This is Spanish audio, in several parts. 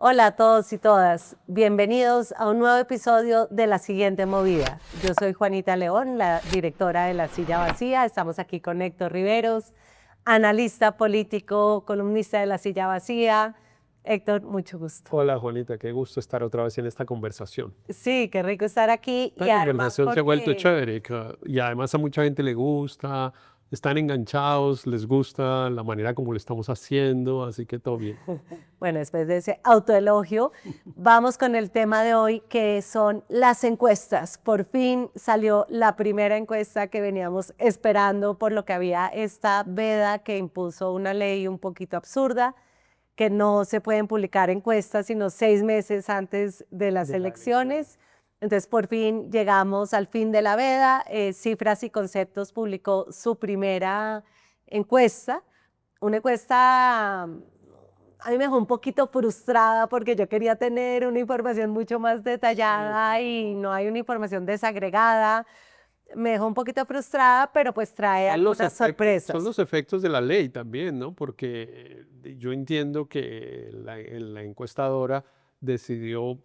Hola a todos y todas, bienvenidos a un nuevo episodio de La Siguiente Movida. Yo soy Juanita León, la directora de La Silla Vacía. Estamos aquí con Héctor Riveros, analista político, columnista de La Silla Vacía. Héctor, mucho gusto. Hola Juanita, qué gusto estar otra vez en esta conversación. Sí, qué rico estar aquí y Esta además conversación se ha vuelto porque, chévere y además a mucha gente le gusta, están enganchados, les gusta la manera como lo estamos haciendo, así que todo bien. bueno, después de ese autoelogio, vamos con el tema de hoy que son las encuestas. Por fin salió la primera encuesta que veníamos esperando, por lo que había esta veda que impuso una ley un poquito absurda, que no se pueden publicar encuestas sino 6 meses antes de las elecciones. Entonces, por fin llegamos al fin de la veda. Cifras y Conceptos publicó su primera encuesta, una encuesta a mí me dejó un poquito frustrada porque yo quería tener una información mucho más detallada y no hay una información desagregada. Me dejó un poquito frustrada, pero pues trae algunas Son sorpresas. los efectos de la ley también, ¿no? Porque yo entiendo que la encuestadora decidió,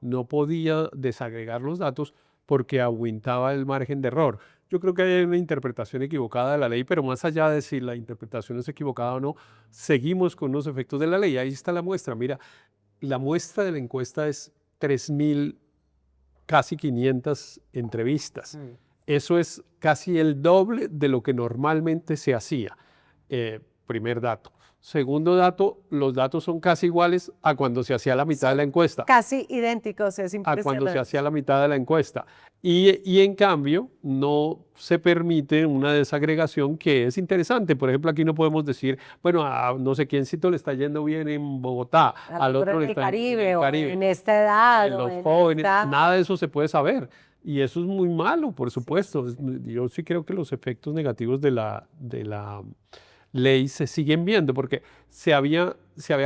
no podía desagregar los datos porque aumentaba el margen de error. Yo creo que hay una interpretación equivocada de la ley, pero más allá de si la interpretación es equivocada o no, seguimos con los efectos de la ley. Ahí está la muestra. Mira, la muestra de la encuesta es 3.000, casi 500 entrevistas. Eso es casi el doble de lo que normalmente se hacía. Primer dato. Segundo dato, los datos son casi iguales a cuando se hacía la mitad de la encuesta. Casi idénticos, es A cuando se impresionante. hacía la mitad de la encuesta. Y en cambio, no se permite una desagregación que es interesante. Por ejemplo, aquí no podemos decir, bueno, a no sé quiéncito le está yendo bien en Bogotá, Al al otro otro en le el está en Caribe el o Caribe, en esta edad o los en jóvenes, esta... nada de eso se puede saber. Y eso es muy malo, por Sí, supuesto. Yo sí creo que los efectos negativos de la ley se siguen viendo, porque se había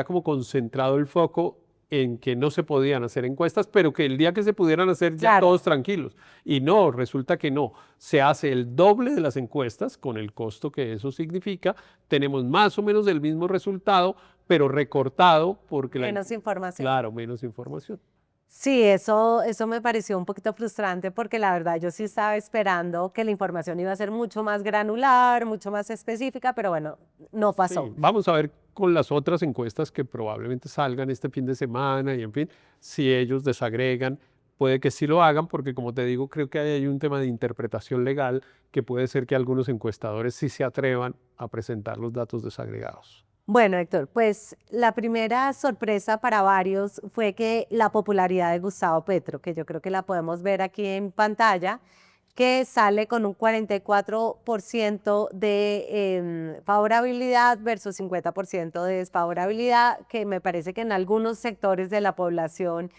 como concentrado el foco en que no se podían hacer encuestas, pero que el día que se pudieran hacer ya claro. todos tranquilos. Y no, resulta que no. Se hace el doble de las encuestas con el costo que eso significa. Tenemos más o menos el mismo resultado, pero recortado porque Menos información. claro, menos información. Sí, eso me pareció un poquito frustrante porque la verdad yo sí estaba esperando que la información iba a ser mucho más granular, mucho más específica, pero bueno, no pasó. Sí, vamos a ver con las otras encuestas que probablemente salgan este fin de semana y en fin, si ellos desagregan, puede que sí lo hagan porque como te digo, creo que hay un tema de interpretación legal que puede ser que algunos encuestadores sí se atrevan a presentar los datos desagregados. Bueno, Héctor, pues la primera sorpresa para varios fue que la popularidad de Gustavo Petro, que yo creo que la podemos ver aquí en pantalla, que sale con un 44% de favorabilidad versus 50% de desfavorabilidad, que me parece que en algunos sectores de la población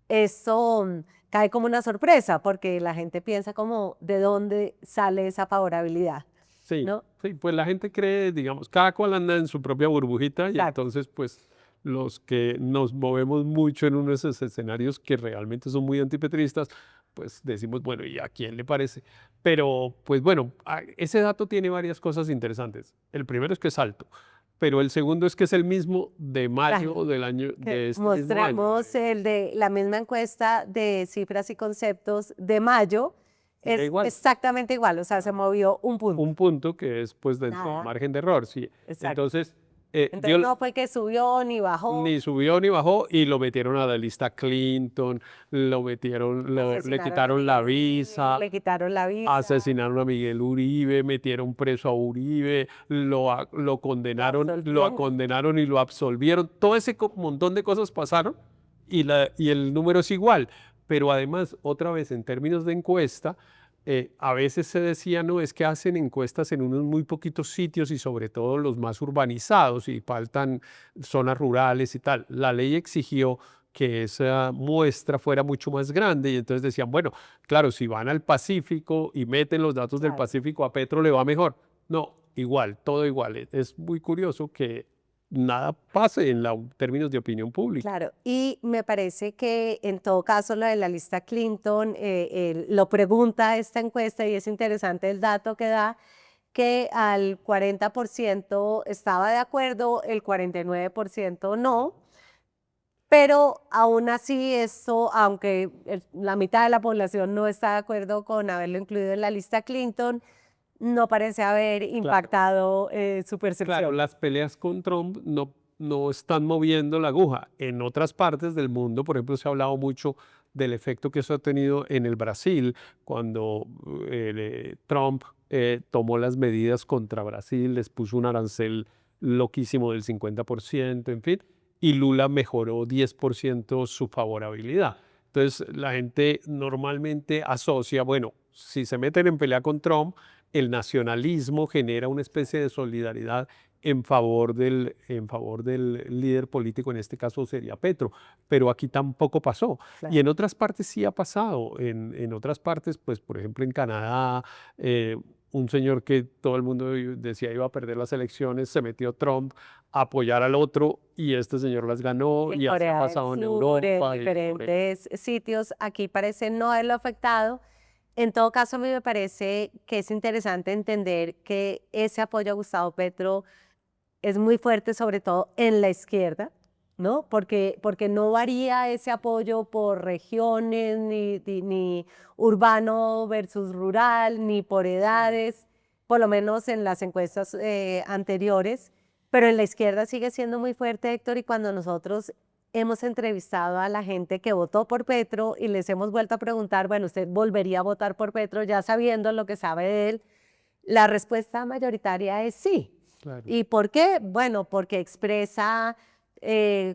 eso cae como una sorpresa, porque la gente piensa como, ¿de dónde sale esa favorabilidad? Sí, ¿No? sí, pues la gente cree, digamos, cada cual anda en su propia burbujita y Exacto. entonces pues los que nos movemos mucho en uno de esos escenarios que realmente son muy antipetristas, pues decimos, bueno, ¿y a quién le parece? Pero pues bueno, ese dato tiene varias cosas interesantes. El primero es que es alto, pero el segundo es que es el mismo de Claro. mayo del año, Que de este mismo año. mostramos el de la misma encuesta de Cifras y Conceptos de mayo, Y da es igual. exactamente igual, o sea, se movió un punto. Un punto que es pues dentro del Nada, margen de error, sí. exacto. Entonces, Entonces dio, no fue que subió ni bajó, ni subió ni bajó y lo metieron a la lista Clinton, lo metieron, le asesinaron a quitaron la Miguel Uribe, visa, le quitaron la visa, asesinaron a Miguel Uribe, metieron preso a Uribe, lo lo absolvieron. condenaron y lo absolvieron. Todo ese montón de cosas pasaron y el número es igual. Pero además, otra vez, en términos de encuesta, a veces se decía, no, es que hacen encuestas en unos muy poquitos sitios y sobre todo los más urbanizados y faltan zonas rurales y tal. La ley exigió que esa muestra fuera mucho más grande y entonces decían, bueno, claro, si van al Pacífico y meten los datos del Claro. Pacífico, a Petro le va mejor. No, igual, todo igual. Es muy curioso que nada pase en términos de opinión pública. Claro, y me parece que en todo caso lo de la lista Clinton lo pregunta esta encuesta y es interesante el dato que da, que al 40% estaba de acuerdo, el 49% no. pero aún así eso, aunque la mitad de la población no está de acuerdo con haberlo incluido en la lista Clinton, no parece haber impactado su percepción. Claro, las peleas con Trump no están moviendo la aguja. En otras partes del mundo, por ejemplo, se ha hablado mucho del efecto que eso ha tenido en el Brasil, cuando Trump tomó las medidas contra Brasil, les puso un arancel loquísimo del 50%, en fin, y Lula mejoró 10% su favorabilidad. Entonces, la gente normalmente asocia, bueno, si se meten en pelea con Trump, el nacionalismo genera una especie de solidaridad en favor del líder político, en este caso sería Petro, pero aquí tampoco pasó. Claro. Y en otras partes sí ha pasado. En otras partes, pues por ejemplo en Canadá, un señor que todo el mundo decía iba a perder las elecciones, se metió Trump a apoyar al otro y este señor las ganó, En y así ha Corea del pasado en Sur, Europa. en diferentes sitios, aquí parece no haberlo afectado. En todo caso, a mí me parece que es interesante entender que ese apoyo a Gustavo Petro es muy fuerte, sobre todo en la izquierda, ¿no? Porque no varía ese apoyo por regiones, ni urbano versus rural, ni por edades, por lo menos en las encuestas anteriores, pero en la izquierda sigue siendo muy fuerte, Héctor, y cuando nosotros hemos entrevistado a la gente que votó por Petro y les hemos vuelto a preguntar, bueno, ¿usted volvería a votar por Petro ya sabiendo lo que sabe de él? La respuesta mayoritaria es sí. Claro. ¿Y por qué? Bueno, porque expresa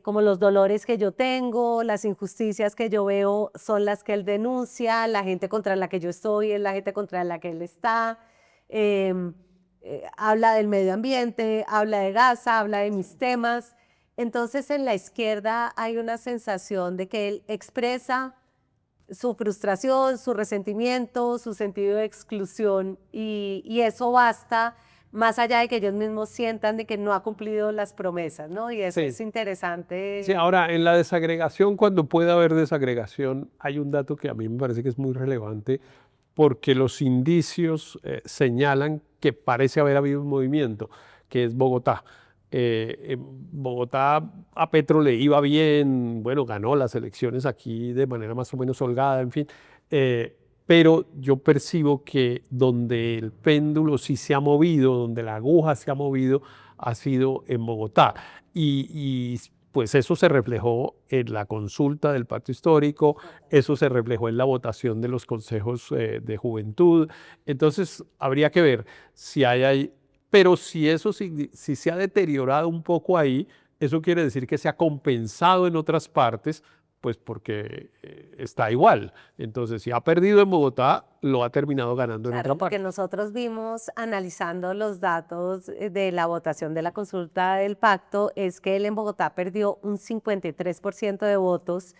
como los dolores que yo tengo, las injusticias que yo veo son las que él denuncia, la gente contra la que yo estoy es la gente contra la que él está. Habla del medio ambiente, habla de Gaza, habla de mis temas. Entonces en la izquierda hay una sensación de que él expresa su frustración, su resentimiento, su sentido de exclusión y eso basta, más allá de que ellos mismos sientan de que no ha cumplido las promesas, ¿no? Y eso Sí. es interesante. Sí, ahora en la desagregación, cuando pueda haber desagregación, hay un dato que a mí me parece que es muy relevante, porque los indicios señalan que parece haber habido un movimiento, que es Bogotá. En Bogotá a Petro le iba bien, bueno, ganó las elecciones aquí de manera más o menos holgada, en fin, pero yo percibo que donde el péndulo sí se ha movido, donde la aguja se ha movido, ha sido en Bogotá. Y pues eso se reflejó en la consulta del pacto histórico, eso se reflejó en la votación de los consejos de juventud. Entonces, habría que ver si hay, pero si eso si se ha deteriorado un poco ahí, eso quiere decir que se ha compensado en otras partes, pues porque está igual. Entonces, si ha perdido en Bogotá, lo ha terminado ganando en Claro, otra porque parte. nosotros vimos, analizando los datos de la votación de la consulta del pacto, es que él en Bogotá perdió un 53% de votos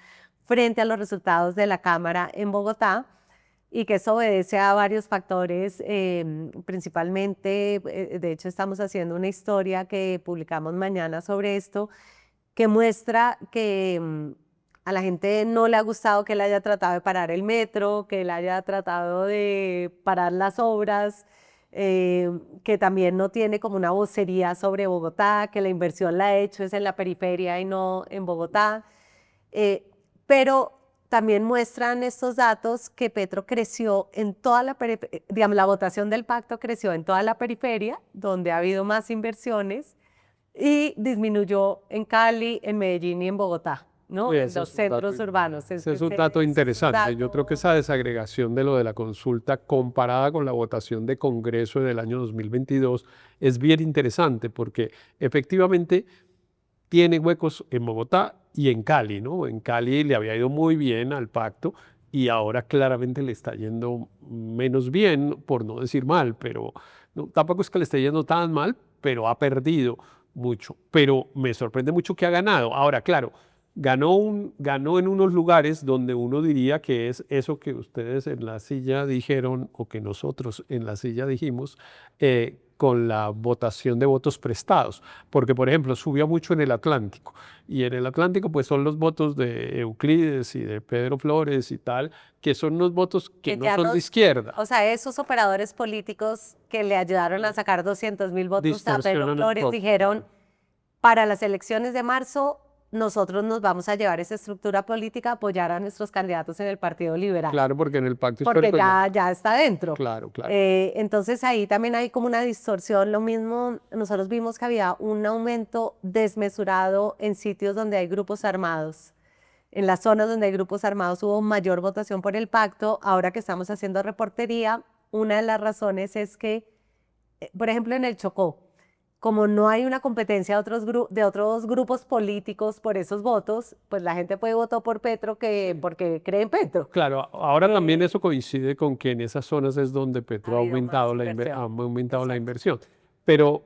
frente a los resultados de la Cámara en Bogotá y que eso obedece a varios factores, principalmente, de hecho estamos haciendo una historia que publicamos mañana sobre esto, que muestra que a la gente no le ha gustado que él haya tratado de parar el metro, que él haya tratado de parar las obras, que también no tiene como una vocería sobre Bogotá, que la inversión la ha hecho es en la periferia y no en Bogotá. Pero también muestran estos datos que Petro creció en toda la periferia, digamos, la votación del pacto creció en toda la periferia, donde ha habido más inversiones, y disminuyó en Cali, en Medellín y en Bogotá, ¿no? Uy, En ese los es un dato, centros urbanos. ese es un dato interesante. Yo creo que esa desagregación de lo de la consulta comparada con la votación de Congreso del año 2022 es bien interesante porque efectivamente tiene huecos en Bogotá y en Cali, ¿no? En Cali le había ido muy bien al pacto y ahora claramente le está yendo menos bien, por no decir mal, pero no, tampoco es que le esté yendo tan mal, pero ha perdido mucho. Pero me sorprende mucho que ha ganado. Ahora, claro, ganó en unos lugares donde uno diría que es eso que ustedes en la silla dijeron o que nosotros en la silla dijimos, con la votación de votos prestados, porque por ejemplo subió mucho en el Atlántico y en el Atlántico pues son los votos de Euclides y de Pedro Flores y tal, que son unos votos que no son de izquierda. O sea, esos operadores políticos que le ayudaron a sacar 200.000 votos a Pedro Distorsionan un Flores poco. dijeron, para las elecciones de marzo nosotros nos vamos a llevar esa estructura política a apoyar a nuestros candidatos en el Partido Liberal. Claro, porque en el pacto Porque histórico ya está dentro. Claro, claro. Entonces ahí también hay como una distorsión. Lo mismo, nosotros vimos que había un aumento desmesurado en sitios donde hay grupos armados. En las zonas donde hay grupos armados hubo mayor votación por el pacto. Ahora que estamos haciendo reportería, una de las razones es que, por ejemplo, en el Chocó, como no hay una competencia de otros grupos políticos por esos votos, pues la gente puede votar por Petro porque cree en Petro. Claro, ahora también eso coincide con que en esas zonas es donde Petro ha aumentado la inversión. Pero,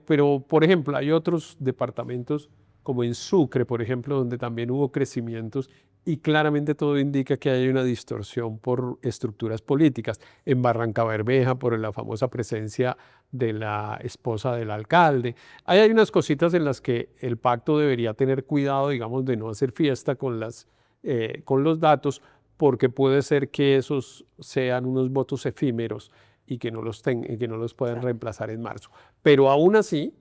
por ejemplo, hay otros departamentos como en Sucre, por ejemplo, donde también hubo crecimientos y claramente todo indica que hay una distorsión por estructuras políticas. En Barrancabermeja, por la famosa presencia de la esposa del alcalde. Ahí hay unas cositas en las que el pacto debería tener cuidado, digamos, de no hacer fiesta con los datos, porque puede ser que esos sean unos votos efímeros y que no los puedan reemplazar en marzo. Pero aún así,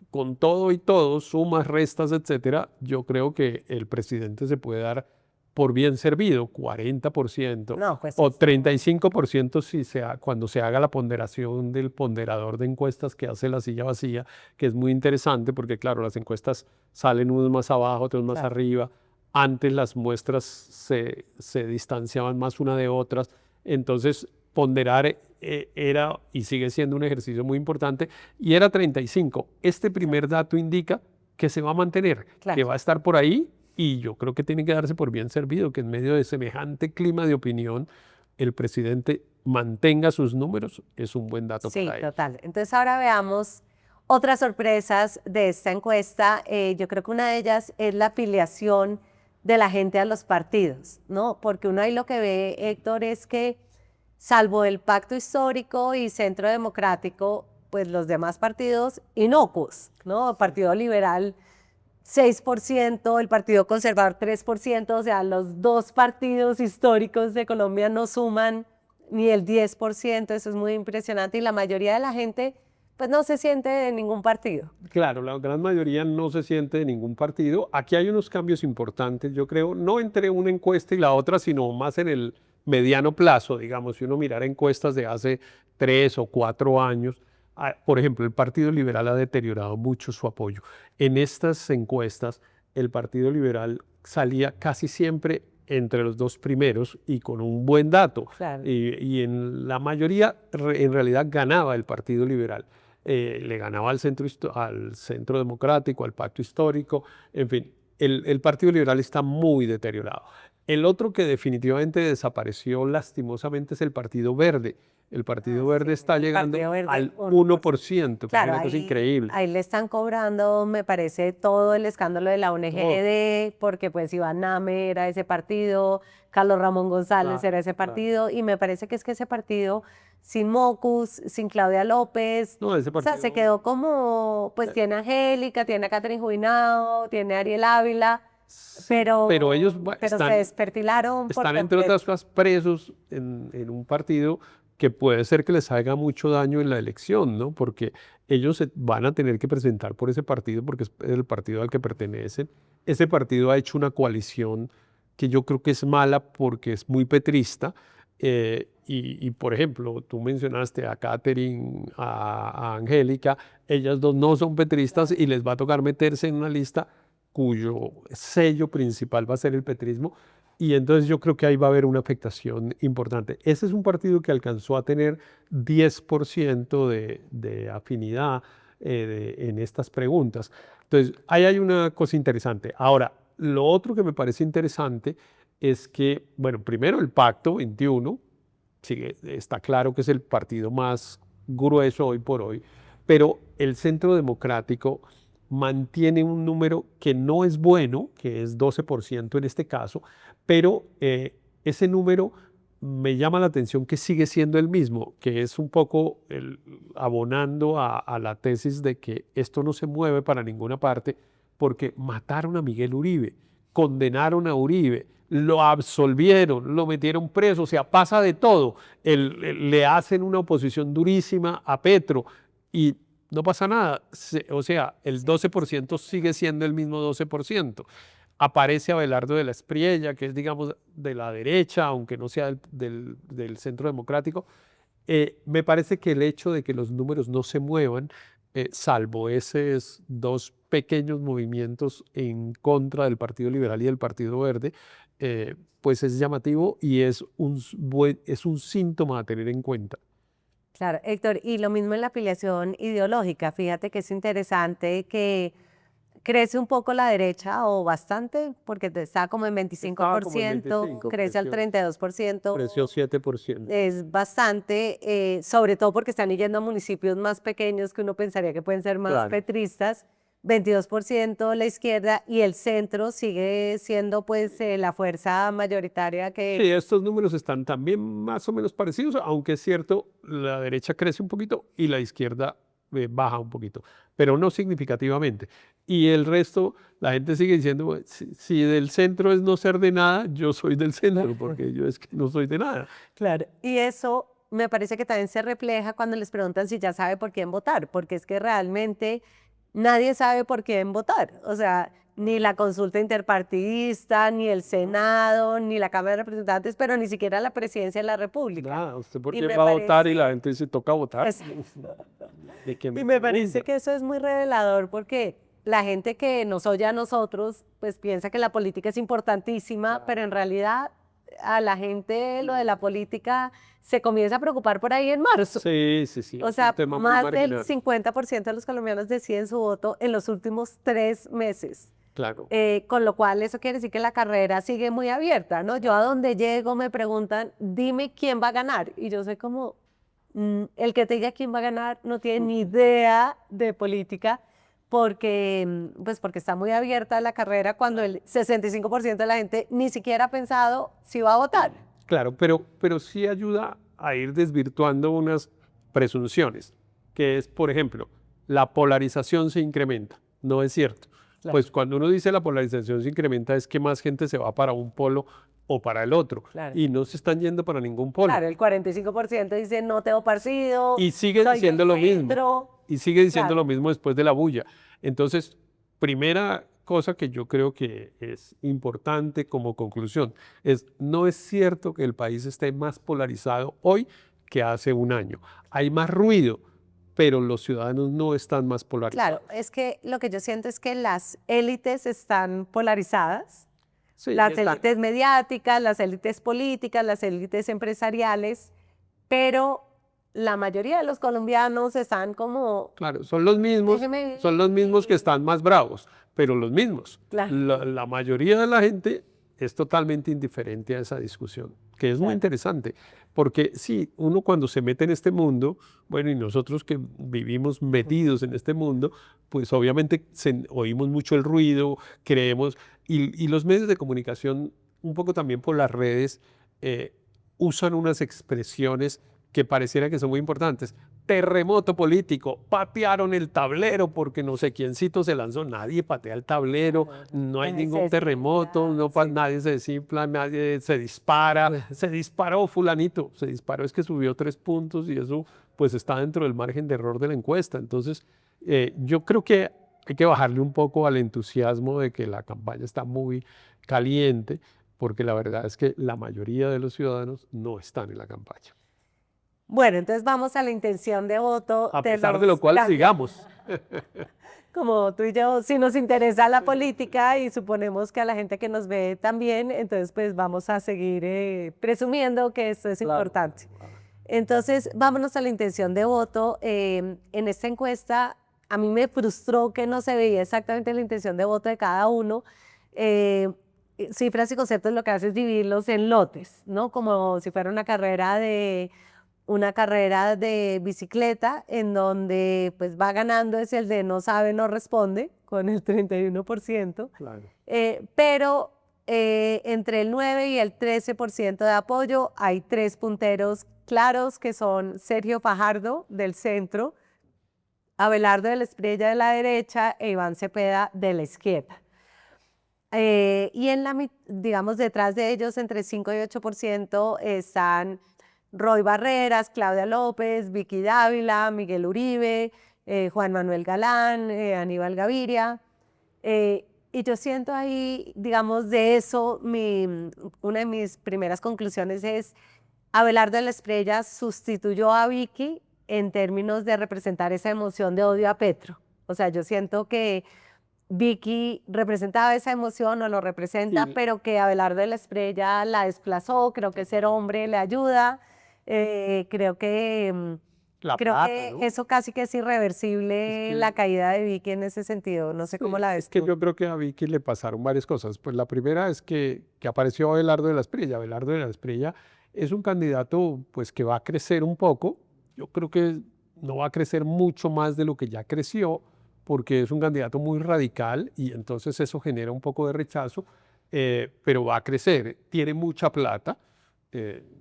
con todo y todo, sumas, restas, etcétera, yo creo que el presidente se puede dar por bien servido, 40% o 35% cuando se haga la ponderación del ponderador de encuestas que hace la silla vacía, que es muy interesante porque, claro, las encuestas salen unos más abajo, otros más arriba. Antes las muestras se distanciaban más una de otras, entonces ponderar era y sigue siendo un ejercicio muy importante y era 35. Este primer dato indica que se va a mantener, que va a estar por ahí y yo creo que tiene que darse por bien servido que en medio de semejante clima de opinión el presidente mantenga sus números, es un buen dato para él. Sí, total. Entonces ahora veamos otras sorpresas de esta encuesta. Yo creo que una de ellas es la afiliación de la gente a los partidos, ¿no? Porque uno ahí lo que ve, Héctor, es que salvo el Pacto Histórico y Centro Democrático, pues los demás partidos inocuos, ¿no? El Partido Liberal 6%, el Partido Conservador 3%, o sea, los dos partidos históricos de Colombia no suman ni el 10%, eso es muy impresionante y la mayoría de la gente pues no se siente de ningún partido. Claro, la gran mayoría no se siente de ningún partido. Aquí hay unos cambios importantes, yo creo, no entre una encuesta y la otra, sino más en el mediano plazo, digamos, si uno mirara encuestas de hace 3 o 4 años, por ejemplo, el Partido Liberal ha deteriorado mucho su apoyo. En estas encuestas, el Partido Liberal salía casi siempre entre los dos primeros y con un buen dato. Claro. Y en la mayoría, en realidad, ganaba el Partido Liberal. Le ganaba al centro democrático, al pacto histórico, en fin, el Partido Liberal está muy deteriorado. El otro que definitivamente desapareció lastimosamente es el Partido Verde. El Partido Verde está llegando al 1%, que es una cosa increíble. Ahí le están cobrando, me parece, todo el escándalo de la ONGD, porque pues Iván Name era ese partido, Carlos Ramón González era ese partido, y me parece que es que ese partido, sin Mocus, sin Claudia López, ese partido, o sea, se quedó como, pues tiene a Angélica, tiene a Catherine Juinado, tiene a Ariel Ávila, pero ellos se despertilaron. Están, entre otras cosas, presos en un partido que puede ser que les haga mucho daño en la elección, ¿no? Porque ellos se van a tener que presentar por ese partido porque es el partido al que pertenecen. Ese partido ha hecho una coalición que yo creo que es mala porque es muy petrista. Y, por ejemplo, tú mencionaste a Catherine, a Angélica, ellas dos no son petristas y les va a tocar meterse en una lista cuyo sello principal va a ser el petrismo. Y entonces yo creo que ahí va a haber una afectación importante. Ese es un partido que alcanzó a tener 10% de afinidad en estas preguntas. Entonces, ahí hay una cosa interesante. Ahora, lo otro que me parece interesante es que, bueno, primero el Pacto 21, está claro que es el partido más grueso hoy por hoy, pero el Centro Democrático mantiene un número que no es bueno, que es 12% en este caso, pero ese número me llama la atención que sigue siendo el mismo, que es un poco abonando a la tesis de que esto no se mueve para ninguna parte porque mataron a Miguel Uribe, condenaron a Uribe, lo absolvieron, lo metieron preso, o sea, pasa de todo. Le hacen una oposición durísima a Petro y no pasa nada. O sea, el 12% sigue siendo el mismo 12%. Aparece Abelardo de la Espriella, que es, digamos, de la derecha, aunque no sea del Centro Democrático. Me parece que el hecho de que los números no se muevan, salvo esos dos pequeños movimientos en contra del Partido Liberal y del Partido Verde, pues es llamativo y es un síntoma a tener en cuenta. Claro, Héctor, y lo mismo en la afiliación ideológica. Fíjate que es interesante que crece un poco la derecha o bastante, porque está como en Estaba como en 25%, 25, crece al 32%. creció 7%. Es bastante, sobre todo porque están yendo a municipios más pequeños que uno pensaría que pueden ser más Claro. petristas. 22% la izquierda y el centro sigue siendo pues la fuerza mayoritaria Sí, que... estos números están también más o menos parecidos, aunque es cierto, la derecha crece un poquito y la izquierda baja un poquito, pero no significativamente. Y el resto, la gente sigue diciendo, "Bueno, si del centro es no ser de nada, yo soy del centro, porque yo es que no soy de nada". Claro, y eso me parece que también se refleja cuando les preguntan si ya sabe por quién votar, porque es que realmente nadie sabe por quién votar. O sea, ni la consulta interpartidista, ni el Senado, ni la Cámara de Representantes, pero ni siquiera la Presidencia de la República. Nada, usted por Y quién me va a votar y parece, la gente dice, toca votar. es- ¿De qué y me me parece pregunta? que eso es muy revelador porque la gente que nos oye a nosotros, pues piensa que la política es importantísima, pero en realidad a la gente lo de la política se comienza a preocupar por ahí en marzo. Sí, sí, sí, O es un sea, tema muy más del marginal. 50% de los colombianos deciden su voto en los últimos 3 meses. Claro. Con lo cual eso quiere decir que la carrera sigue muy abierta, ¿no? Yo a donde llego me preguntan, dime quién va a ganar. Y yo soy como, el que te diga quién va a ganar no tiene ni idea de política porque, pues porque está muy abierta la carrera cuando el 65% de la gente ni siquiera ha pensado si va a votar. Claro, pero sí ayuda a ir desvirtuando unas presunciones, que es, por ejemplo, la polarización se incrementa. No es cierto. Claro. Pues cuando uno dice la polarización se incrementa es que más gente se va para un polo o para el otro Claro. y no se están yendo para ningún polo. Claro, el 45% dice no tengo partido, Y sigue soy diciendo del lo mismo. centro. Y sigue diciendo Claro. lo mismo después de la bulla. Entonces, primera cosa que yo creo que es importante como conclusión es, no es cierto que el país esté más polarizado hoy que hace un año. Hay más ruido, pero los ciudadanos no están más polarizados. Claro, es que lo que yo siento es que las élites están polarizadas, Sí, las están. élites mediáticas, las élites políticas, las élites empresariales, pero la mayoría de los colombianos están como, Claro, déjeme son los mismos que vivir. están más bravos, pero los mismos. Claro, La mayoría de la gente es totalmente indiferente a esa discusión, que es muy claro. interesante, porque sí, uno cuando se mete en este mundo, bueno, y nosotros que vivimos metidos en este mundo, pues obviamente oímos mucho el ruido, creemos, y los medios de comunicación, un poco también por las redes, eh, usan unas expresiones que pareciera que son muy importantes. Terremoto político, patearon el tablero porque no sé quiéncito se lanzó, nadie patea el tablero, Claro, no hay nadie se ningún terremoto, desinfla, sí. nadie se desinfla, nadie se dispara, se disparó fulanito, se disparó, es que subió 3 puntos y eso pues está dentro del margen de error de la encuesta. Entonces, yo creo que hay que bajarle un poco al entusiasmo de que la campaña está muy caliente, porque la verdad es que la mayoría de los ciudadanos no están en la campaña. Bueno, entonces vamos a la intención de voto A de pesar de los lo cual, sigamos. como tú y yo, si nos interesa la política y suponemos que a la gente que nos ve también, entonces pues vamos a seguir presumiendo que esto es Claro. importante. Entonces, vámonos a la intención de voto. En esta encuesta, a mí me frustró que no se veía exactamente la intención de voto de cada uno. Cifras y conceptos lo que hace es dividirlos en lotes, ¿no? Como si fuera una carrera de bicicleta en donde pues va ganando es el de no sabe, no responde con el 31%, Claro. pero entre el 9 y el 13% de apoyo hay 3 punteros claros que son Sergio Fajardo del centro, Abelardo de la Espriella de la derecha e Iván Cepeda de la izquierda. Y digamos, detrás de ellos, entre 5 y 8% están Roy Barreras, Claudia López, Vicky Dávila, Miguel Uribe, Juan Manuel Galán, Aníbal Gaviria. Y yo siento ahí, digamos, de eso, una de mis primeras conclusiones es, Abelardo de la Espriella sustituyó a Vicky en términos de representar esa emoción de odio a Petro. O sea, yo siento que Vicky representaba esa emoción o lo representa, Y pero que Abelardo de la Espriella la desplazó. Creo que ser hombre le ayuda. Creo que, la creo plata, que ¿no? eso casi que es Es irreversible, la que, caída de Vicky en ese sentido. No sé cómo sí, la es ves que tú. yo creo que a Vicky le pasaron varias cosas. Pues la primera es que apareció Abelardo de la Espriella. Abelardo de la Espriella es un candidato pues que va a crecer un poco. Yo creo que no va a crecer mucho más de lo que ya creció, porque es un candidato muy radical y entonces eso genera un poco de rechazo, pero va a crecer. Tiene mucha plata.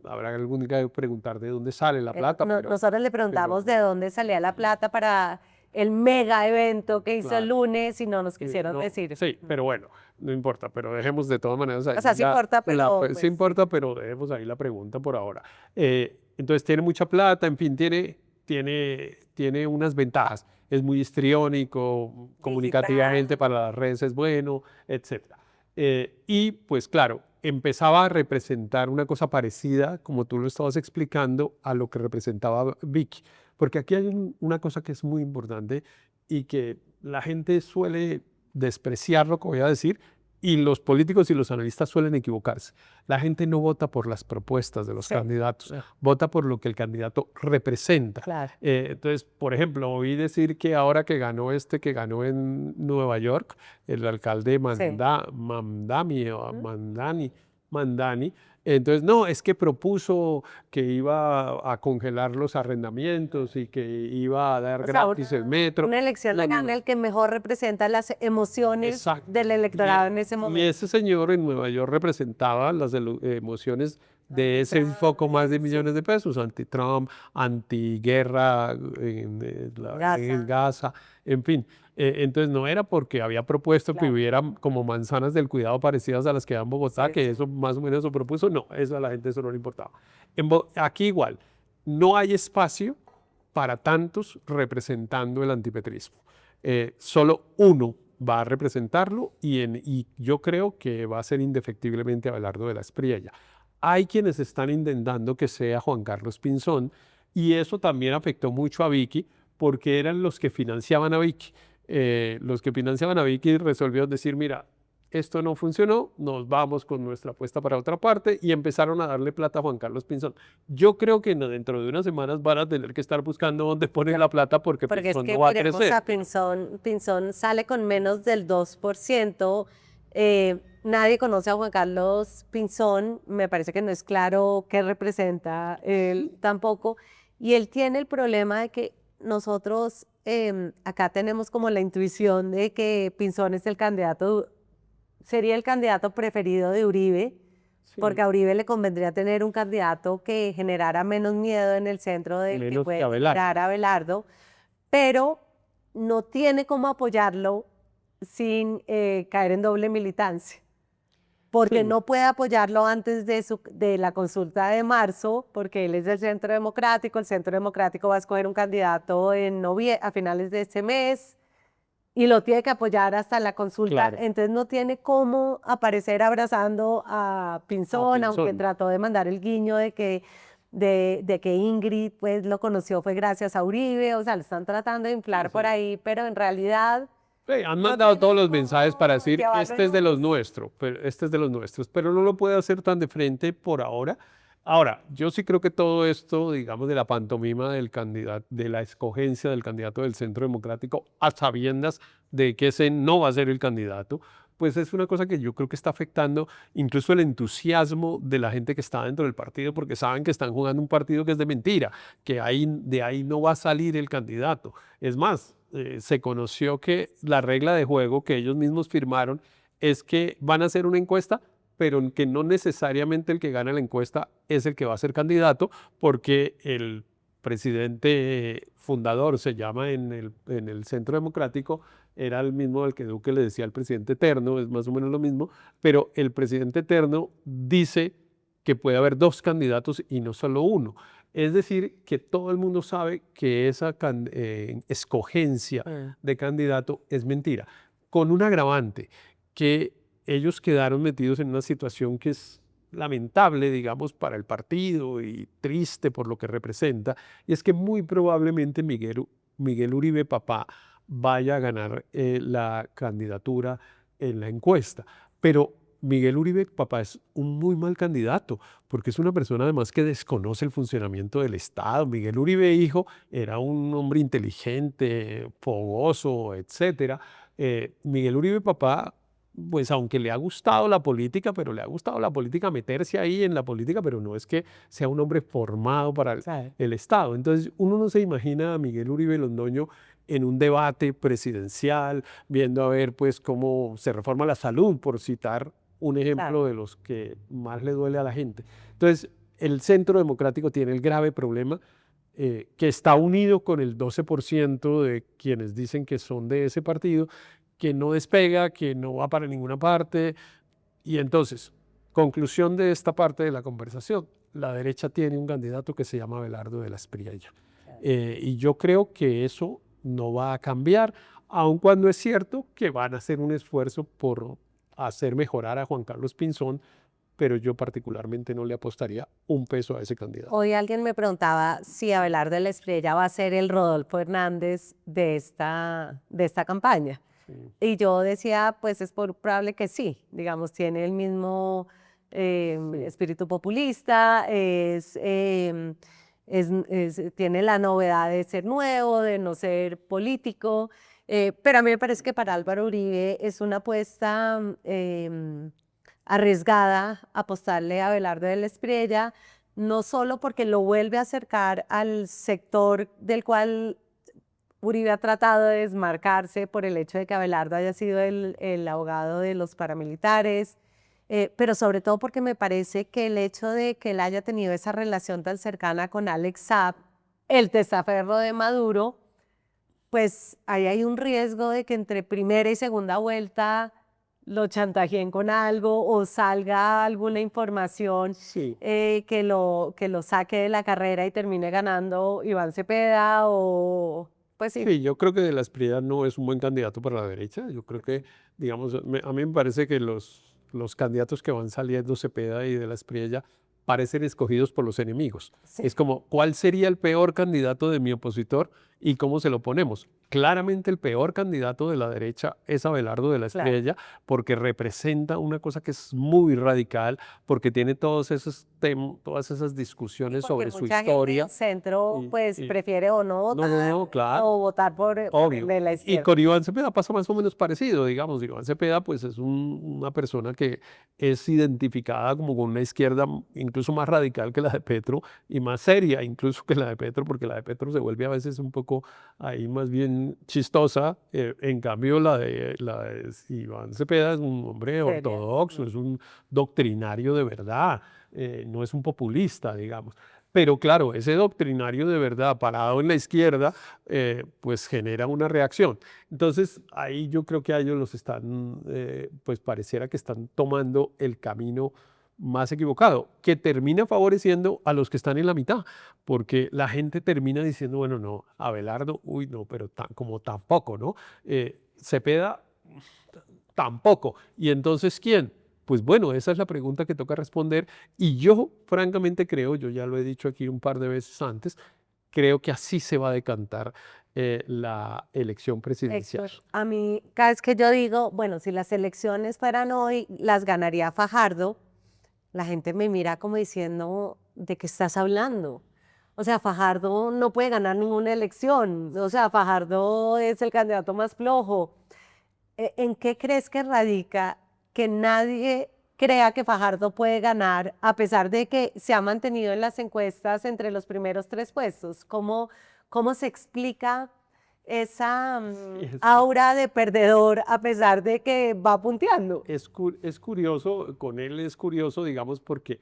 Habrá algún que preguntar de dónde sale la plata, Nosotros le pero preguntamos de dónde salía la plata para el mega evento que hizo el claro. lunes y no nos quisieron No, decir. sí, pero bueno, no importa, pero dejemos de todas maneras ahí O sea, sí importa, pero sí pues importa, pero dejemos ahí la pregunta por ahora. Entonces tiene mucha plata, en fin, tiene unas ventajas. Es muy histriónico, digital. comunicativamente para las redes es bueno, etcétera. Y pues claro, empezaba a representar una cosa parecida, como tú lo estabas explicando, a lo que representaba Vicky. Porque aquí hay una cosa que es muy importante y que la gente suele despreciar lo que voy a decir, y los políticos y los analistas suelen equivocarse. La gente no vota por las propuestas de los Sí, candidatos, vota por lo que el candidato representa. claro. Entonces, por ejemplo, oí decir que ahora que ganó que ganó en Nueva York, el alcalde Sí. Mamdani, ¿Mm? Mandani, entonces, no, es que propuso que iba a congelar los arrendamientos y que iba a dar O sea, gratis el metro. una elección le No, no, gana no. el que mejor representa las emociones Exacto. del electorado en ese Y momento. ese señor en Nueva York representaba las emociones de ese poco más de Sí. millones de pesos, anti-Trump, anti-guerra en Gaza, Gaza, en fin. Entonces no era porque había propuesto que claro. hubiera como manzanas del cuidado parecidas a las que hay en Bogotá, Sí, que sí. eso más o menos lo propuso, no, eso a la gente eso no le importaba. Aquí igual, no hay espacio para tantos representando el antipetrismo. Solo uno va a representarlo y yo creo que va a ser indefectiblemente Abelardo de la Espriella. Hay quienes están intentando que sea Juan Carlos Pinzón y eso también afectó mucho a Vicky porque eran los que financiaban a Vicky. Los que financiaban a Vicky resolvieron decir, mira, esto no funcionó, nos vamos con nuestra apuesta para otra parte y empezaron a darle plata a Juan Carlos Pinzón. Yo creo que dentro de unas semanas van a tener que estar buscando dónde ponen la plata porque Porque es Pinzón que no va a miremos crecer. a Pinzón, Pinzón sale con menos del 2%. Nadie conoce a Juan Carlos Pinzón, me parece que no es claro qué representa él tampoco. Y él tiene el problema de que nosotros acá tenemos como la intuición de que Pinzón es el candidato, sería el candidato preferido de Uribe, porque Sí, a Uribe le convendría tener un candidato que generara menos miedo en el centro del que menos que puede Abelardo. generar Abelardo, pero no tiene cómo apoyarlo sin caer en doble militancia, porque Sí, no puede apoyarlo antes de la consulta de marzo, porque él es del Centro Democrático, el Centro Democrático va a escoger un candidato a finales de este mes y lo tiene que apoyar hasta la consulta, claro, entonces no tiene cómo aparecer abrazando a a Pinzón, aunque Pinzón. trató de mandar el guiño de que Ingrid pues lo conoció fue gracias a Uribe, o sea, lo están tratando de Sí, inflar por sí. ahí, pero en realidad Han no mandado todos tiene los mensajes para cómo decir, llevarlo este en es de un... los nuestros, pero este es de los nuestros, pero no lo puede hacer tan de frente por ahora. Ahora, yo sí creo que todo esto, digamos, de la pantomima del candidato, de la escogencia del candidato del Centro Democrático, a sabiendas de que ese no va a ser el candidato, pues es una cosa que yo creo que está afectando incluso el entusiasmo de la gente que está dentro del partido, porque saben que están jugando un partido que es de mentira, que de ahí no va a salir el candidato. Es más, se conoció que la regla de juego que ellos mismos firmaron es que van a hacer una encuesta, pero que no necesariamente el que gana la encuesta es el que va a ser candidato, porque el presidente fundador se llama en el Centro Democrático, era el mismo al que Duque le decía al presidente eterno, es más o menos lo mismo, pero el presidente eterno dice que puede haber dos candidatos y no solo uno. Es decir, que todo el mundo sabe que esa escogencia Mm. de candidato es mentira, con un agravante. que ellos quedaron metidos en una situación que es lamentable, digamos, para el partido y triste por lo que representa, y es que muy probablemente Miguel Uribe Papá vaya a ganar la candidatura en la encuesta. Pero Miguel Uribe Papá es un muy mal candidato, porque es una persona además que desconoce el funcionamiento del Estado. Miguel Uribe hijo era un hombre inteligente, fogoso, etcétera. Miguel Uribe Papá, pues aunque le ha gustado la política, pero le ha gustado la política, meterse ahí en la política, pero no es que sea un hombre formado para Claro. el Estado. Entonces uno no se imagina a Miguel Uribe Londoño en un debate presidencial, viendo a ver pues cómo se reforma la salud, por citar un Claro. ejemplo de los que más le duele a la gente. Entonces, el Centro Democrático tiene el grave problema que está unido con el 12% de quienes dicen que son de ese partido, que no despega, que no va para ninguna parte. Y entonces, conclusión de esta parte de la conversación, la derecha tiene un candidato que se llama Abelardo de la Espriella. Y yo creo que eso no va a cambiar, aun cuando es cierto que van a hacer un esfuerzo por hacer mejorar a Juan Carlos Pinzón, pero yo particularmente no le apostaría un peso a ese candidato. Hoy alguien me preguntaba si Abelardo de la Espriella va a ser el Rodolfo Hernández de esta campaña. Sí. Y yo decía, pues es probable que sí, digamos, tiene el mismo espíritu populista, tiene la novedad de ser nuevo, de no ser político, pero a mí me parece que para Álvaro Uribe es una apuesta arriesgada apostarle a Abelardo de la Espriella, no solo porque lo vuelve a acercar al sector del cual Uribe ha tratado de desmarcarse por el hecho de que Abelardo haya sido el abogado de los paramilitares, pero sobre todo porque me parece que el hecho de que él haya tenido esa relación tan cercana con Alex Saab, el testaferro de Maduro, pues ahí hay un riesgo de que entre primera y segunda vuelta lo chantajeen con algo o salga alguna información Sí. que lo saque de la carrera y termine ganando Iván Cepeda o pues sí. Sí, yo creo que de la Espriella no es un buen candidato para la derecha. Yo creo que, digamos, a mí me parece que los candidatos que van saliendo, Cepeda y de la Espriella, parecen escogidos por los enemigos. Sí. Es como, ¿cuál sería el peor candidato de mi opositor y cómo se lo ponemos? Claramente el peor candidato de la derecha es Abelardo de la Claro. Espriella, porque representa una cosa que es muy radical, porque tiene todos esos todas esas discusiones Porque sobre su mucha gente historia. del centro Y, pues y- prefiere o no no, no, votar no, claro. o votar por el Obvio. de la Y izquierda. con Iván Cepeda pasa más o menos parecido, digamos. Iván Cepeda, pues es una persona que es identificada como con una izquierda incluso más radical que la de Petro y más seria incluso que la de Petro, porque la de Petro se vuelve a veces un poco ahí más bien chistosa. En cambio, la de Iván Cepeda es un hombre Seria. ortodoxo, es un doctrinario de verdad, no es un populista, digamos. Pero claro, ese doctrinario de verdad parado en la izquierda, pues genera una reacción. Entonces, ahí yo creo que a ellos los están, pues pareciera que están tomando el camino más equivocado, que termina favoreciendo a los que están en la mitad, porque la gente termina diciendo, bueno, no, Abelardo, uy, no, pero como tampoco, ¿no? Cepeda, tampoco. ¿Y entonces quién? Pues bueno, esa es la pregunta que toca responder y yo francamente creo, yo ya lo he dicho aquí un par de veces antes, creo que así se va a decantar la elección presidencial. Héctor, a mí, cada vez que yo digo, bueno, si las elecciones fueran hoy, las ganaría Fajardo, la gente me mira como diciendo, ¿de qué estás hablando? O sea, Fajardo no puede ganar ninguna elección, o sea, Fajardo es el candidato más flojo. ¿En qué crees que radica que nadie crea que Fajardo puede ganar a pesar de que se ha mantenido en las encuestas entre los primeros tres puestos? ¿Cómo se explica esa aura de perdedor a pesar de que va punteando? Es curioso, con él es curioso, digamos, porque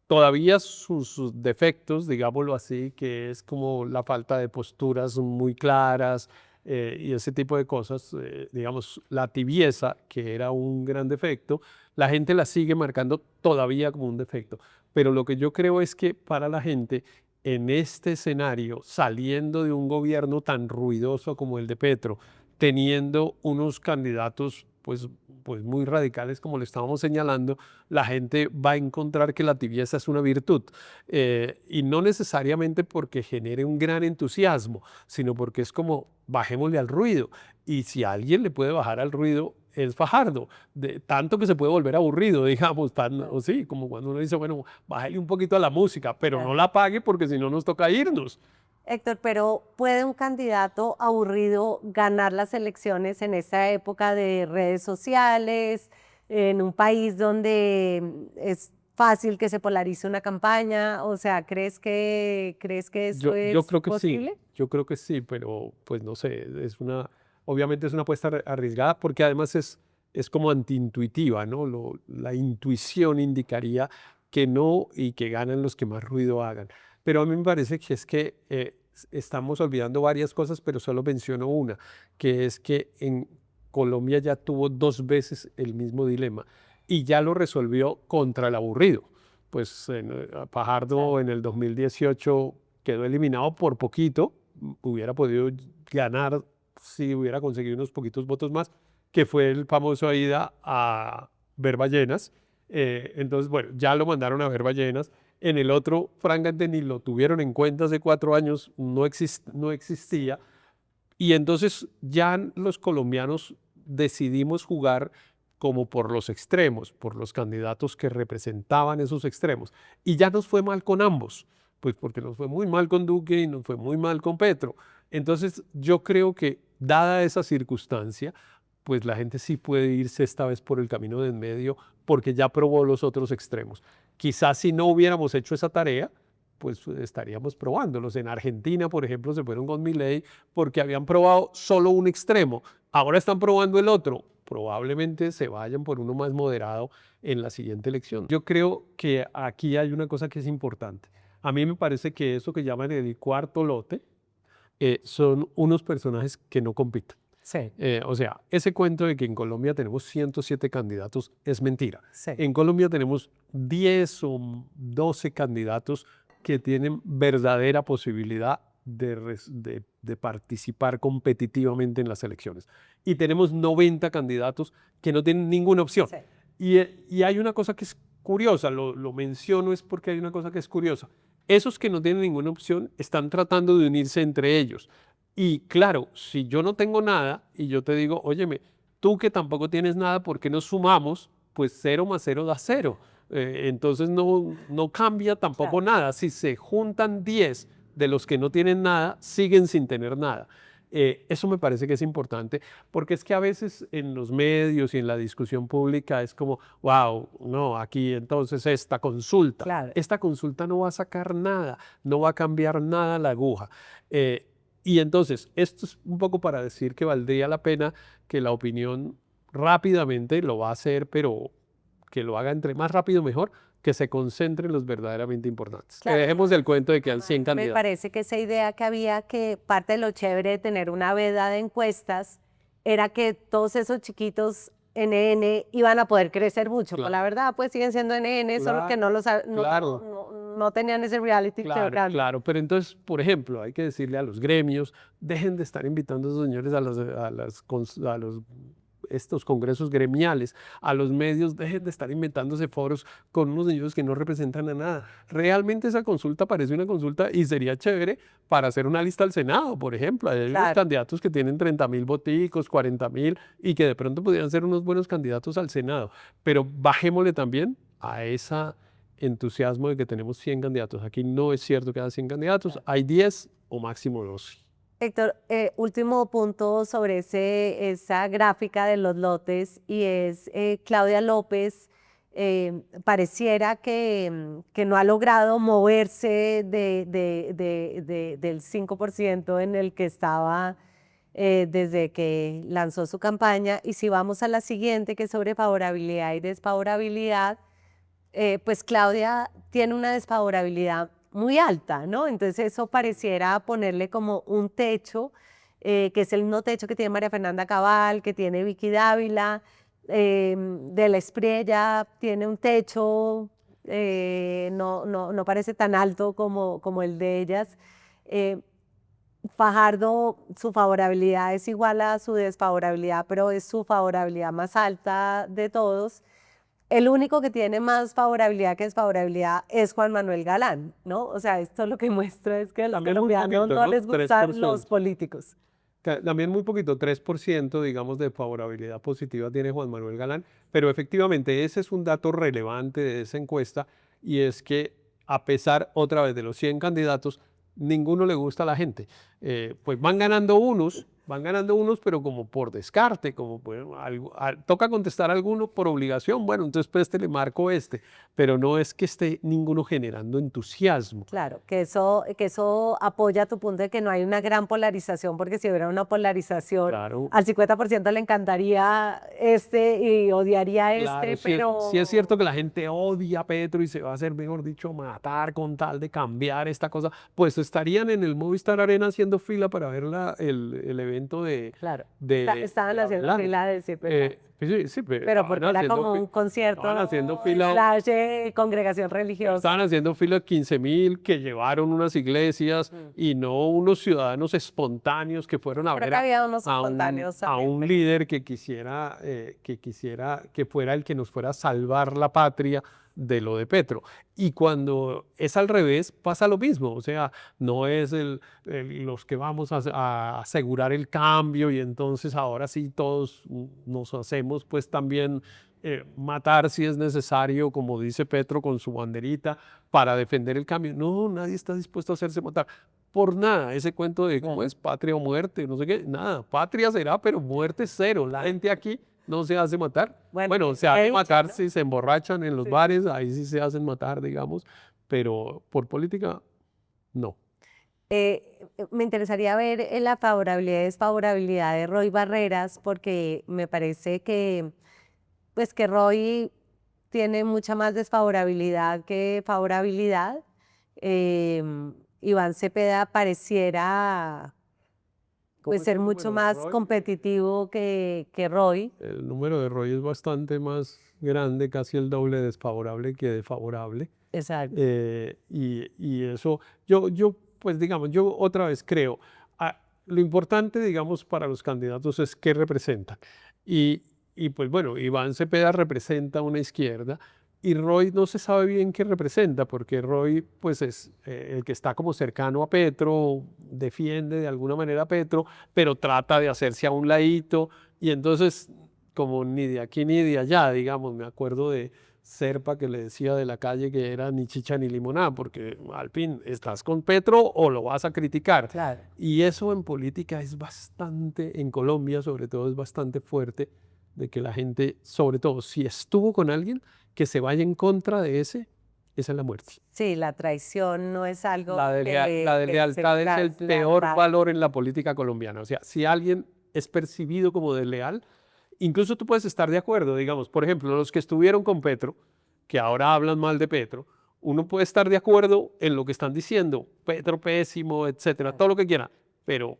todavía sus defectos, digámoslo así, que es como la falta de posturas muy claras y ese tipo de cosas, digamos, la tibieza, que era un gran defecto, la gente la sigue marcando todavía como un defecto. Pero lo que yo creo es que para la gente, en este escenario, saliendo de un gobierno tan ruidoso como el de Petro, teniendo unos candidatos pues muy radicales, como le estábamos señalando, la gente va a encontrar que la tibieza es una virtud. Y no necesariamente porque genere un gran entusiasmo, sino porque es como bajémosle al ruido. Y si alguien le puede bajar al ruido, es Fajardo, de tanto que se puede volver aburrido, digamos, o sí, como cuando uno dice, bueno, bájale un poquito a la música, pero no la apague porque si no nos toca irnos. Héctor, pero ¿puede un candidato aburrido ganar las elecciones en esta época de redes sociales, en un país donde es fácil que se polarice una campaña? O sea, ¿crees que eso Yo es creo que sí, posible? yo creo que sí, pero pues no sé, obviamente es una apuesta arriesgada porque además es como antiintuitiva, ¿no? La intuición indicaría que no y que ganan los que más ruido hagan. Pero a mí me parece que es que estamos olvidando varias cosas, pero solo menciono una, que es que en Colombia ya tuvo 2 veces el mismo dilema y ya lo resolvió contra el aburrido. Pues Fajardo en el 2018 quedó eliminado por poquito, hubiera podido ganar si hubiera conseguido unos poquitos votos más, que fue el famoso ida a ver ballenas. Entonces, bueno, ya lo mandaron a ver ballenas. En el otro, francamente, ni lo tuvieron en cuenta hace 4 años, no existía. Y entonces ya los colombianos decidimos jugar como por los extremos, por los candidatos que representaban esos extremos. Y ya nos fue mal con ambos, pues porque nos fue muy mal con Duque y nos fue muy mal con Petro. Entonces yo creo que dada esa circunstancia, pues la gente sí puede irse esta vez por el camino de en medio porque ya probó los otros extremos. Quizás si no hubiéramos hecho esa tarea, pues estaríamos probándolos. En Argentina, por ejemplo, se fueron con Milei porque habían probado solo un extremo. Ahora están probando el otro. Probablemente se vayan por uno más moderado en la siguiente elección. Yo creo que aquí hay una cosa que es importante. A mí me parece que eso que llaman el cuarto lote son unos personajes que no compiten. Sí, O sea, ese cuento de que en Colombia tenemos 107 candidatos es mentira. sí. En Colombia tenemos 10 o 12 candidatos que tienen verdadera posibilidad de participar competitivamente en las elecciones. Y tenemos 90 candidatos que no tienen ninguna opción. Sí. Y hay una cosa que es curiosa, lo menciono es porque hay una cosa que es curiosa. Esos que no tienen ninguna opción están tratando de unirse entre ellos. Y claro, si yo no tengo nada y yo te digo, óyeme, tú que tampoco tienes nada, ¿por qué nos sumamos? Pues 0 más 0 da 0. Entonces no cambia tampoco Claro. nada. Si se juntan 10 de los que no tienen nada, siguen sin tener nada. Eso me parece que es importante, porque es que a veces en los medios y en la discusión pública es como, wow, no, aquí entonces Claro. esta consulta no va a sacar nada, no va a cambiar nada la aguja. Y entonces, esto es un poco para decir que valdría la pena que la opinión rápidamente lo va a hacer, pero que lo haga entre más rápido mejor, que se concentre en los verdaderamente importantes. Que Claro. dejemos el cuento de que han 100 Me candidatos. parece que esa idea que había, que parte de lo chévere de tener una veda de encuestas era que todos esos chiquitos NN iban a poder crecer mucho. Pues Claro. la verdad, pues siguen siendo NN, solo que no, Claro. no tenían ese reality Claro, grande. claro, pero entonces, por ejemplo, hay que decirle a los gremios, dejen de estar invitando a esos señores a estos congresos gremiales, a los medios, dejen de estar inventándose foros con unos señores que no representan a nada. Realmente esa consulta parece una consulta y sería chévere para hacer una lista al Senado, por ejemplo. Hay unos Claro. candidatos que tienen 30.000 voticos, 40.000 y que de pronto podrían ser unos buenos candidatos al Senado. Pero bajémosle también a esa entusiasmo de que tenemos 100 candidatos. Aquí no es cierto que haya 100 candidatos, hay 10 o máximo 12. Héctor, último punto sobre esa gráfica de los lotes y es Claudia López. Pareciera que no ha logrado moverse del 5% en el que estaba desde que lanzó su campaña. Y si vamos a la siguiente, que es sobre favorabilidad y desfavorabilidad, pues Claudia tiene una desfavorabilidad muy alta, ¿no? Entonces eso pareciera ponerle como un techo, que es el mismo techo que tiene María Fernanda Cabal, que tiene Vicky Dávila, de la Espriella tiene un techo, no parece tan alto como el de ellas. Fajardo, su favorabilidad es igual a su desfavorabilidad, pero es su favorabilidad más alta de todos. El único que tiene más favorabilidad que desfavorabilidad es Juan Manuel Galán, ¿no? O sea, esto lo que muestra es que a los También muy colombianos poquito, no ¿no? les gustan los 3%. políticos. También muy poquito, 3%, digamos, de favorabilidad positiva tiene Juan Manuel Galán, pero efectivamente ese es un dato relevante de esa encuesta y es que a pesar otra vez de los 100 candidatos, ninguno le gusta a la gente. Pues van ganando unos, pero como por descarte, como pues, toca contestar a alguno por obligación, bueno, entonces pues le marco este, pero no es que esté ninguno generando entusiasmo. Claro, que eso apoya tu punto de que no hay una gran polarización, porque si hubiera una polarización, Claro. al 50% le encantaría este y odiaría Claro, este, sí es cierto pero que la gente odia a Petro y se va a hacer, mejor dicho, matar con tal de cambiar esta cosa. Pues estarían en el Movistar Arena haciendo fila para ver el evento claro, estaban de haciendo Abelardo. fila de decir verdad. Pues sí, sí, pero Pero porque era como un estaban haciendo concierto fila slash congregación religiosa. Estaban haciendo fila 15.000 que llevaron unas iglesias Mm. y no unos ciudadanos espontáneos que fueron a Creo ver que había unos a espontáneos a también. un líder que quisiera que fuera el que nos fuera a salvar la patria de lo de Petro. Y cuando es al revés, pasa lo mismo. O sea, no es los que vamos a asegurar el cambio y entonces ahora sí todos nos hacemos pues también matar si es necesario, como dice Petro con su banderita, para defender el cambio. No, nadie está dispuesto a hacerse matar. Por nada, ese cuento de cómo es patria o muerte, no sé qué, nada, patria será, pero muerte cero. La gente aquí no se hace matar. Bueno, se He hace dicho, matar ¿no? si se emborrachan en los Sí, sí. bares, ahí sí se hacen matar, digamos, pero por política, no. Me interesaría ver la favorabilidad y desfavorabilidad de Roy Barreras, porque me parece que, pues, que Roy tiene mucha más desfavorabilidad que favorabilidad. Iván Cepeda pareciera ¿Cómo pues, es ser el mucho número de más Roy? competitivo que Roy. El número de Roy es bastante más grande, casi el doble desfavorable que de favorable. Exacto. Y eso, pues digamos, yo otra vez creo, lo importante, digamos, para los candidatos es qué representan. Y pues bueno, Iván Cepeda representa una izquierda y Roy no se sabe bien qué representa, porque Roy pues es el que está como cercano a Petro, defiende de alguna manera a Petro, pero trata de hacerse a un ladito y entonces como ni de aquí ni de allá, digamos, me acuerdo de Serpa que le decía de la calle que era ni chicha ni limonada, porque al fin, ¿estás con Petro o lo vas a criticar? Claro. Y eso en política es bastante, en Colombia sobre todo es bastante fuerte, de que la gente, sobre todo si estuvo con alguien, que se vaya en contra de ese, esa es la muerte. Sí, la traición no es algo La de que lealtad es el peor valor en la política colombiana. O sea, si alguien es percibido como desleal, incluso tú puedes estar de acuerdo, digamos, por ejemplo, los que estuvieron con Petro, que ahora hablan mal de Petro, uno puede estar de acuerdo en lo que están diciendo, Petro pésimo, etcétera, todo lo que quiera, pero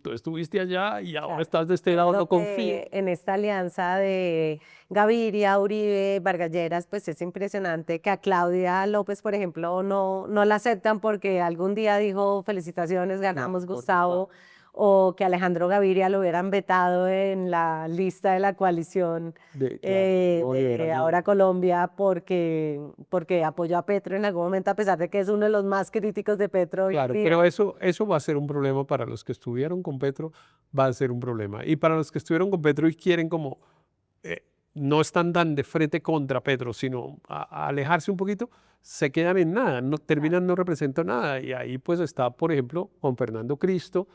tú estuviste allá y ahora Claro. estás de este lado, no confío. En esta alianza de Gaviria, Uribe, Vargas Lleras, pues es impresionante que a Claudia López, por ejemplo, no la aceptan porque algún día dijo felicitaciones, ganamos, Gustavo, o que Alejandro Gaviria lo hubieran vetado en la lista de la coalición Claro, no, de de veras, Ahora Colombia porque apoyó a Petro en algún momento, a pesar de que es uno de los más críticos de Petro hoy en claro, día. pero eso va a ser un problema para los que estuvieron con Petro, va a ser un problema. Y para los que estuvieron con Petro y quieren como, eh, no están tan de frente contra Petro, sino a alejarse un poquito, se quedan en nada, no, terminan no representando nada. Y ahí pues está, por ejemplo, Juan Fernando Cristo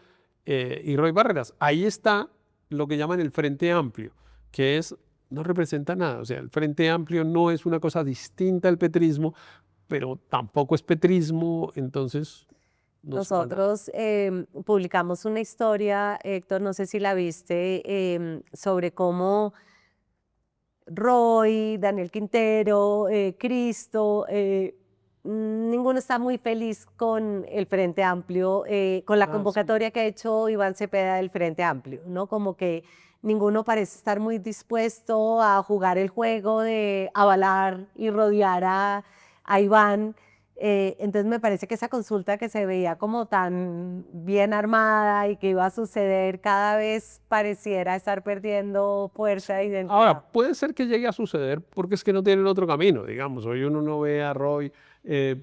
y Roy Barreras. Ahí está lo que llaman el Frente Amplio, que es, no representa nada. O sea, el Frente Amplio no es una cosa distinta al petrismo, pero tampoco es petrismo, entonces no suma nada. Nosotros publicamos una historia, Héctor, no sé si la viste, sobre cómo Roy, Daniel Quintero, Cristo, ninguno está muy feliz con el Frente Amplio, con la Sí. convocatoria que ha hecho Iván Cepeda del Frente Amplio, ¿no? Como que ninguno parece estar muy dispuesto a jugar el juego de avalar y rodear a Iván. Entonces me parece que esa consulta que se veía como tan bien armada y que iba a suceder cada vez pareciera estar perdiendo fuerza de identidad. Ahora, puede ser que llegue a suceder porque es que no tienen otro camino, digamos. Hoy uno no ve a Roy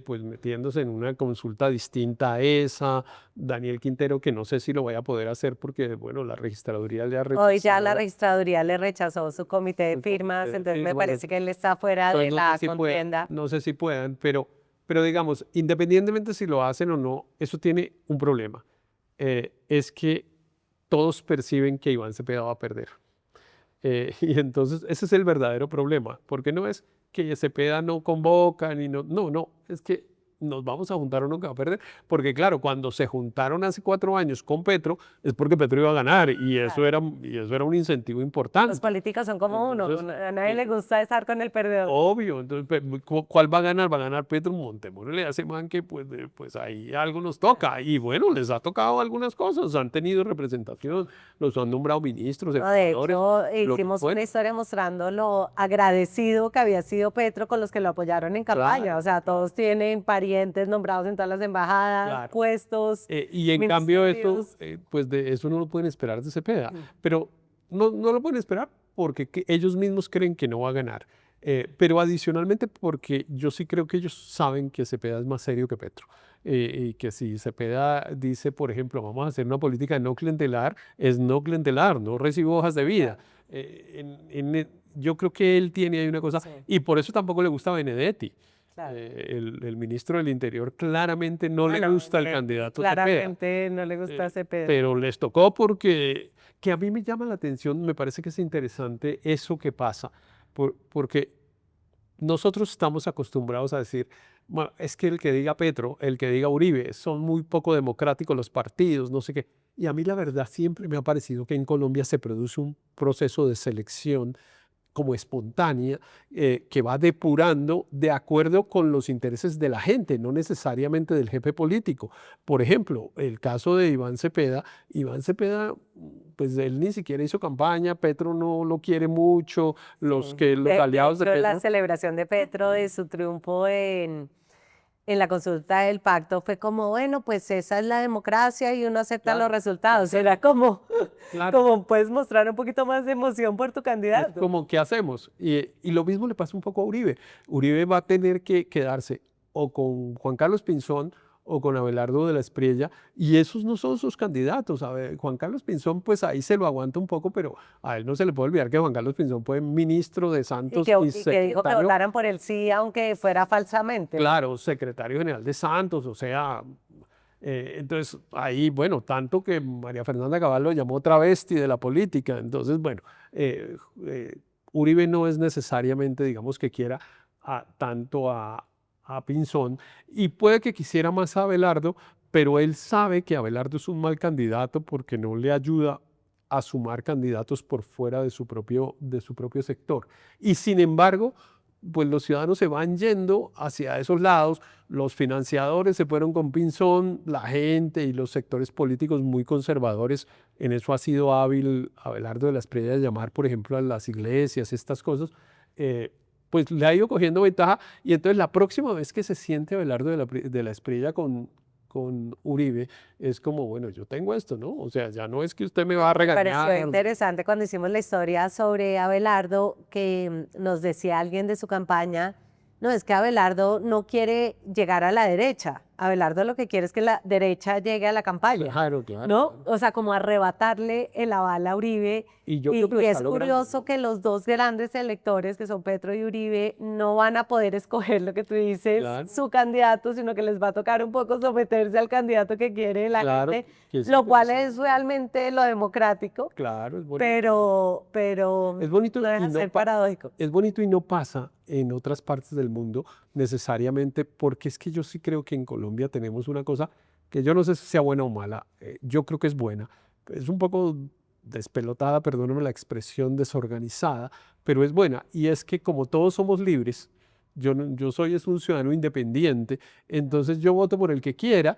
pues metiéndose en una consulta distinta a esa, Daniel Quintero, que no sé si lo vaya a poder hacer porque, bueno, la registraduría le ha Hoy ya la rechazado. registraduría le rechazó su comité de firmas, entonces me Bueno, parece que él está fuera de entonces no sé la si puedan, contienda. no sé si puedan, pero digamos, independientemente si lo hacen o no, eso tiene un problema. Es que todos perciben que Iván Cepeda va a perder. Y entonces ese es el verdadero problema, porque no es que Cepeda no convoca, ni no, es que nos vamos a juntar uno que va a perder, porque claro, cuando se juntaron hace 4 años con Petro, es porque Petro iba a ganar, Claro. y eso era un incentivo Los importante. políticos son como uno, Entonces, a nadie le gusta estar con el perdedor. obvio, entonces, ¿cuál va a ganar? Va a ganar Petro Montemor, le hace man que pues ahí algo nos toca. Y bueno, les ha tocado algunas cosas, han tenido representación, los han nombrado ministros, No, de senadores, hecho, lo que hicimos una fuera. historia mostrando lo agradecido que había sido Petro con los que lo apoyaron en campaña. Claro, O sea, todos tienen parientes nombrados en todas las embajadas, claro. puestos, Y en cambio esto, ministerios. pues de eso no lo pueden esperar de Cepeda, Mm. pero no lo pueden esperar porque ellos mismos creen que no va a ganar. Pero adicionalmente porque yo sí creo que ellos saben que Cepeda es más serio que Petro. Y que si Cepeda dice, por ejemplo, vamos a hacer una política no clientelar, es no clientelar, no recibo hojas de vida. Claro, Yo creo que él tiene ahí una cosa, sí, y por eso tampoco le gusta Benedetti. claro. El ministro del Interior claramente no Ah, le no, gusta el candidato Cepeda, claramente no le gusta ese Pedro. pero les tocó porque que a mí me llama la atención, me parece que es interesante eso que pasa, porque nosotros estamos acostumbrados a decir, "Bueno, es que el que diga Petro, el que diga Uribe, son muy poco democráticos los partidos, no sé qué". Y a mí la verdad siempre me ha parecido que en Colombia se produce un proceso de selección como espontánea, que va depurando de acuerdo con los intereses de la gente, no necesariamente del jefe político. Por ejemplo, el caso de Iván Cepeda, pues él ni siquiera hizo campaña, Petro no lo quiere mucho, Sí. los De aliados de hecho, la Petro, celebración de Petro de su triunfo en la consulta del pacto fue como, bueno, pues esa es la democracia y uno acepta los claro, resultados. Era como, claro. como puedes mostrar un poquito más de emoción por tu Es candidato. como, ¿qué hacemos? Y lo mismo le pasa un poco a Uribe. Uribe va a tener que quedarse o con Juan Carlos Pinzón o con Abelardo de la Espriella, y esos no son sus candidatos. A ver, Juan Carlos Pinzón, pues ahí se lo aguanta un poco, pero a él no se le puede olvidar que Juan Carlos Pinzón fue ministro de Santos y Y que dijo que secretario, votaran por el sí, aunque fuera falsamente. claro, secretario general de Santos, o sea, entonces ahí, bueno, tanto que María Fernanda Cabal lo llamó travesti de la política, entonces, bueno, eh, eh, Uribe no es necesariamente, digamos, que quiera tanto a Pinzón, y puede que quisiera más a Abelardo, pero él sabe que Abelardo es un mal candidato porque no le ayuda a sumar candidatos por fuera de su propio sector. Y sin embargo, pues los ciudadanos se van yendo hacia esos lados, los financiadores se fueron con Pinzón, la gente y los sectores políticos muy conservadores, en eso ha sido hábil Abelardo de la Espriella de llamar, por ejemplo, a las iglesias, estas cosas, eh, pues le ha ido cogiendo ventaja, y entonces la próxima vez que se siente Abelardo de la Espriella con Uribe, es como, bueno, yo tengo esto, ¿no? O sea, ya no es que usted me va a Me pareció regañar. interesante cuando hicimos la historia sobre Abelardo, que nos decía alguien de su campaña, no, es que Abelardo no quiere llegar a la derecha. Abelardo lo que quiere es que la derecha llegue a la campaña, Claro, claro, ¿no? claro. O sea, como arrebatarle el aval a Uribe. Y yo creo que lo Y está es logrando, curioso ¿no? que los dos grandes electores, que son Petro y Uribe, no van a poder escoger lo que tú dices, Claro, su candidato, sino que les va a tocar un poco someterse al candidato que quiere la claro, gente, que sí, lo pues cual es realmente lo democrático, claro, pero es bonito no deja y de ser paradójico. es bonito y no pasa en otras partes del mundo necesariamente, porque es que yo sí creo que en Colombia tenemos una cosa que yo no sé si sea buena o mala, yo creo que es buena, es un poco despelotada, perdóname la expresión, desorganizada, pero es buena, y es que como todos somos libres, yo soy es un ciudadano independiente, entonces yo voto por el que quiera,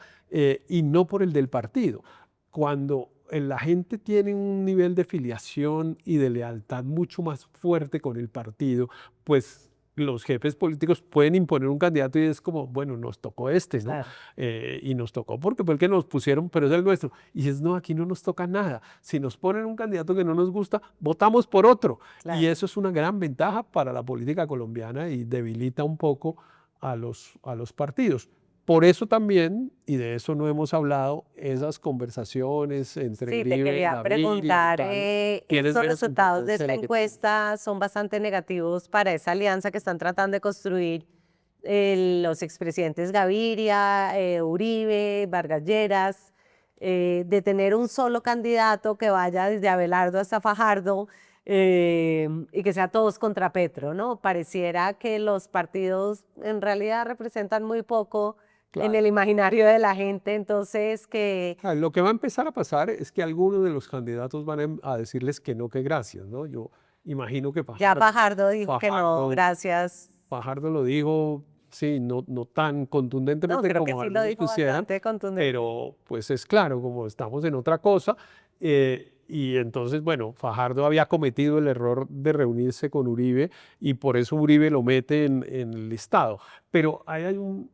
y no por el del partido. Cuando la gente tiene un nivel de filiación y de lealtad mucho más fuerte con el partido, pues los jefes políticos pueden imponer un candidato y es como, bueno, nos tocó este, ¿no? Claro. Y nos tocó porque fue el que nos pusieron, pero es el nuestro. Y es, no, aquí no nos toca nada. Si nos ponen un candidato que no nos gusta, votamos por otro. Claro. Y eso es una gran ventaja para la política colombiana y debilita un poco a los partidos. Por eso también, y de eso no hemos hablado, esas conversaciones entre Sí, te Uribe, quería Gaviria y preguntar, tal, tienen estos menos resultados de importancia esta de la que tienen. encuesta son bastante negativos para esa alianza que están tratando de construir los expresidentes Gaviria, Uribe, Vargas Lleras, de tener un solo candidato que vaya desde Abelardo hasta Fajardo y que sea todos contra Petro, ¿no? Pareciera que los partidos en realidad representan muy poco en Claro. el imaginario de la gente, entonces que Lo que va a empezar a pasar es que algunos de los candidatos van a decirles que no, que gracias, ¿no? Yo imagino que ya Fajardo dijo que no, Fajardo, gracias. Fajardo lo dijo, sí, no tan No, contundentemente creo que como sí lo algunos dijo quisieran, bastante contundente. pero pues es claro, como estamos en otra cosa, y entonces, bueno, Fajardo había cometido el error de reunirse con Uribe y por eso Uribe lo mete en el listado. Pero ahí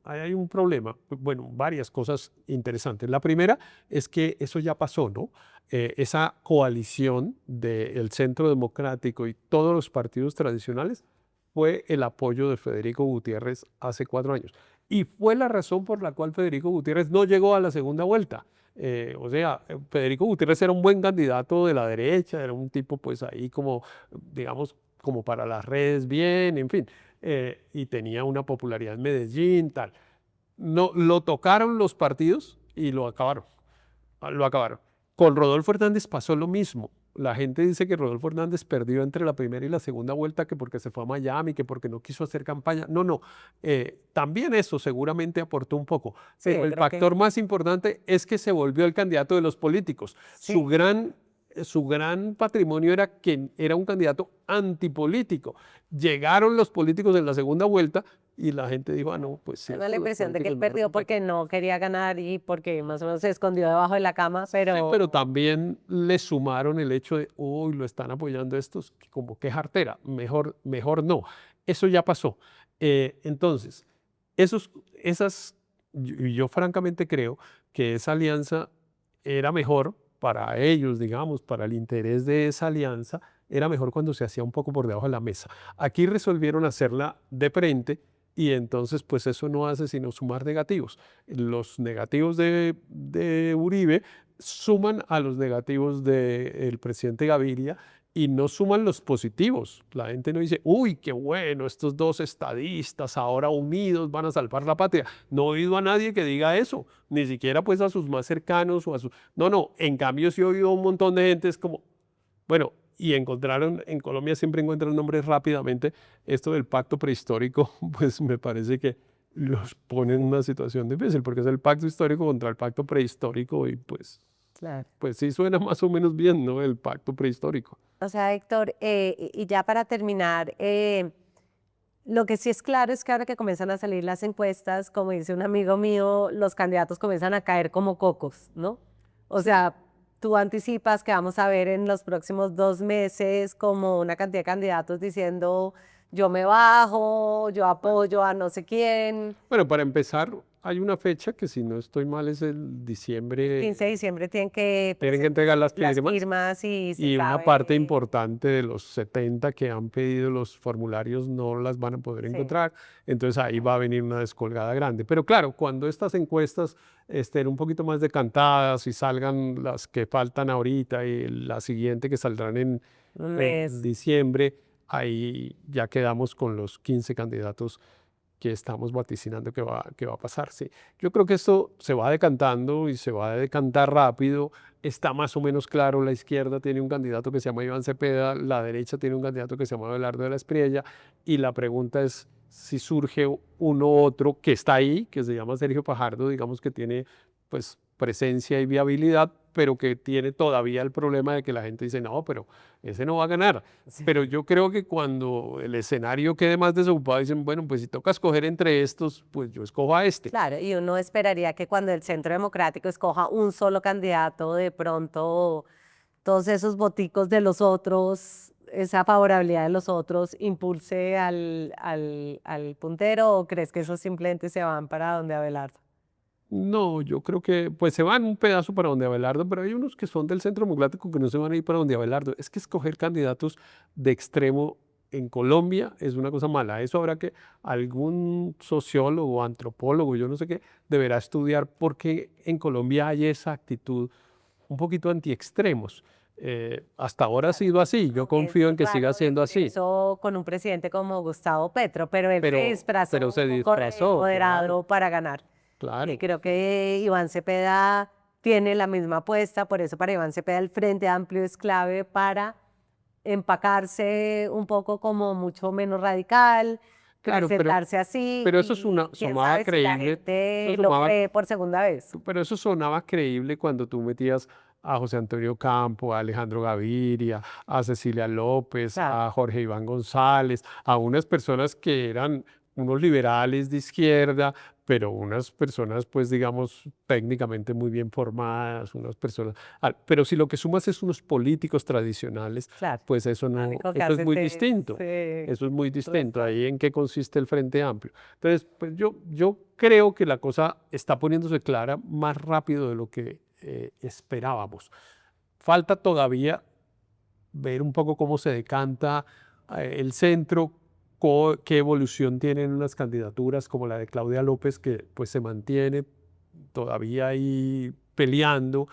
hay un problema, bueno, varias cosas interesantes. La primera es que eso ya pasó, ¿no? Esa coalición del Centro Democrático y todos los partidos tradicionales fue el apoyo de Federico Gutiérrez hace 4 años. Y fue la razón por la cual Federico Gutiérrez no llegó a la segunda vuelta. O sea, Federico Gutiérrez era un buen candidato de la derecha, era un tipo pues ahí como, digamos, como para las redes bien, en fin, y tenía una popularidad en Medellín, tal. No, lo tocaron los partidos y lo acabaron. Lo acabaron. Con Rodolfo Hernández pasó lo mismo. La gente dice que Rodolfo Hernández perdió entre la primera y la segunda vuelta, que porque se fue a Miami, que porque no quiso hacer campaña. No, no. También eso seguramente aportó un poco. Sí, Pero yo el creo que factor más importante es que se volvió el candidato de los políticos. sí. Su gran patrimonio era que era un candidato antipolítico. Llegaron los políticos en la segunda vuelta y la gente dijo, ah, no, pues sí, Me da la los impresión de que él políticos mejor perdió contacto. porque no quería ganar y porque más o menos se escondió debajo de la cama, Sí, pero pero también le sumaron el hecho de, uy, lo están apoyando estos, como que jartera, mejor no. Eso ya pasó. Entonces, yo francamente creo que esa alianza era mejor para ellos, digamos, para el interés de esa alianza, era mejor cuando se hacía un poco por debajo de la mesa. Aquí resolvieron hacerla de frente y entonces pues eso no hace sino sumar negativos. Los negativos de Uribe suman a los negativos del presidente Gaviria y no suman los positivos. La gente no dice, uy, qué bueno, estos dos estadistas ahora unidos van a salvar la patria. No he oído a nadie que diga eso, ni siquiera pues a sus más cercanos o a sus... No, no, en cambio sí he oído a un montón de gente, es como, bueno, y encontraron, en Colombia siempre encuentran nombres rápidamente, esto del pacto prehistórico, pues me parece que los pone en una situación difícil, porque es el pacto histórico contra el pacto prehistórico y claro. pues sí suena más o menos bien, ¿no? El pacto prehistórico. O sea, Héctor, y ya para terminar, lo que sí es claro es que ahora que comienzan a salir las encuestas, como dice un amigo mío, los candidatos comienzan a caer como cocos, ¿no? O Sí. sea, tú anticipas que vamos a ver en los próximos 2 meses como una cantidad de candidatos diciendo yo me bajo, yo apoyo a no sé quién. Bueno, para empezar, hay una fecha que si no estoy mal es el 15 de diciembre, diciembre tienen que tienen que entregar las las firmas. firmas y se Y una parte sabe. importante de los 70 que han pedido los formularios no las van a poder Sí, encontrar, entonces ahí va a venir una descolgada grande. Pero claro, cuando estas encuestas estén un poquito más decantadas y salgan las que faltan ahorita y la siguiente que saldrán un en mes. diciembre, ahí ya quedamos con los 15 candidatos que estamos vaticinando que va a pasar. Sí. Yo creo que esto se va decantando y se va a decantar rápido. Está más o menos claro, la izquierda tiene un candidato que se llama Iván Cepeda, la derecha tiene un candidato que se llama Abelardo de la Espriella, y la pregunta es si surge uno otro que está ahí, que se llama Sergio Fajardo, digamos que tiene pues presencia y viabilidad, pero que tiene todavía el problema de que la gente dice, no, pero ese no va a ganar. Sí. Pero yo creo que cuando el escenario quede más desocupado, dicen, bueno, pues si toca escoger entre estos, pues yo escojo a este. Claro, y uno esperaría que cuando el Centro Democrático escoja un solo candidato, de pronto todos esos voticos de los otros esa favorabilidad de los otros impulse al puntero o crees que esos simplemente se van para donde Abelardo? No, yo creo que pues se van un pedazo para donde Abelardo, pero hay unos que son del centro democrático que no se van a ir para donde Abelardo. Es que escoger candidatos de extremo en Colombia es una cosa mala. Eso habrá que algún sociólogo, antropólogo, yo no sé qué, deberá estudiar por qué en Colombia hay esa actitud un poquito antiextremos. Hasta ahora ha sido así. Yo Es confío en que siga raro siendo decir así, eso con un presidente como Gustavo Petro, pero él se disfrazó pero se un poco de disfrazó, claro, moderado para ganar. Y claro. creo que Iván Cepeda tiene la misma apuesta, por eso para Iván Cepeda el Frente Amplio es clave para empacarse un poco como mucho menos radical, Claro, presentarse así pero eso y quién sonaba sabe si la creíble, gente eso lo sonaba, cree por segunda vez. pero eso sonaba creíble cuando tú metías a José Antonio Campo, a Alejandro Gaviria, a Cecilia López, Claro, a Jorge Iván González, a unas personas que eran unos liberales de izquierda, pero unas personas, pues digamos, técnicamente muy bien formadas, unas personas, pero si lo que sumas es unos políticos tradicionales, claro. pues eso no, Único que eso es hace muy distinto. Eso es muy distinto. resto. Ahí en qué consiste el Frente Amplio. Entonces, pues yo creo que la cosa está poniéndose clara más rápido de lo que esperábamos. Falta todavía ver un poco cómo se decanta el centro, qué evolución tienen unas candidaturas como la de Claudia López, que pues se mantiene todavía ahí peleando.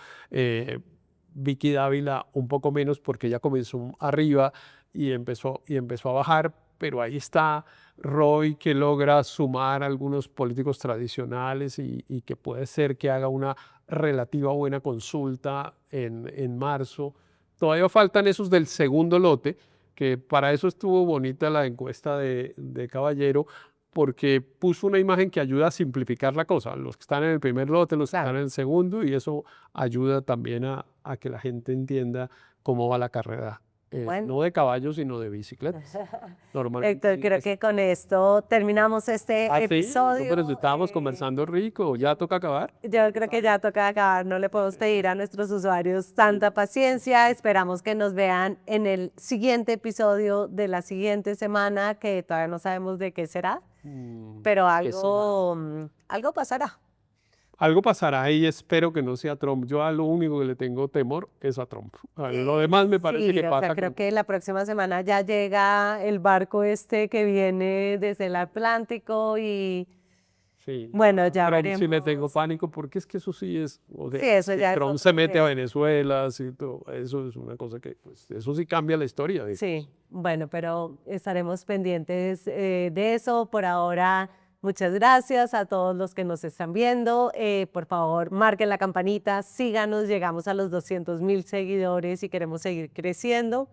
Vicky Dávila un poco menos porque ella comenzó arriba y empezó a bajar, pero ahí está Roy que logra sumar algunos políticos tradicionales y que puede ser que haga una relativa buena consulta en marzo. Todavía faltan esos del segundo lote, que para eso estuvo bonita la encuesta de Caballero, porque puso una imagen que ayuda a simplificar la cosa. Los que están en el primer lote, los que Claro. están en el segundo, y eso ayuda también a que la gente entienda cómo va la carrera, Bueno. no de caballos, sino de bicicletas. Héctor, Normalmente creo que con esto terminamos este Ah, sí, no, episodio. pero si estábamos conversando rico, ya toca acabar. Yo creo que ya toca acabar, no le podemos pedir a nuestros usuarios tanta paciencia. Esperamos que nos vean en el siguiente episodio de la siguiente semana, que todavía no sabemos de qué será, pero ¿Qué será? algo pasará. Algo pasará y espero que no sea Trump. Yo a lo único que le tengo temor es a Trump. A lo demás me parece Sí, que o sea, pasa creo con... que la próxima semana ya llega el barco este que viene desde el Atlántico y Sí, bueno, a ya Trump sí le veremos. tengo pánico porque es que eso sí es, o sea, Sí, eso si ya es Trump otro se mete a tema. Venezuela, sí, eso es una cosa que, pues, eso sí cambia la historia. Sí, bueno, pero estaremos pendientes de eso. Por ahora, muchas gracias a todos los que nos están viendo. Por favor, marquen la campanita, síganos, llegamos a los 200.000 seguidores y queremos seguir creciendo.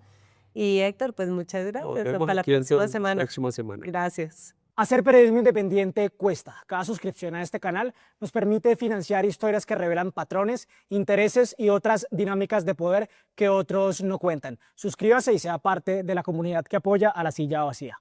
Y Héctor, pues muchas Nos gracias. vemos Hasta la aquí próxima entonces la semana. próxima semana. Gracias. Hacer periodismo independiente cuesta. Cada suscripción a este canal nos permite financiar historias que revelan patrones, intereses y otras dinámicas de poder que otros no cuentan. Suscríbase y sea parte de la comunidad que apoya a La Silla Vacía.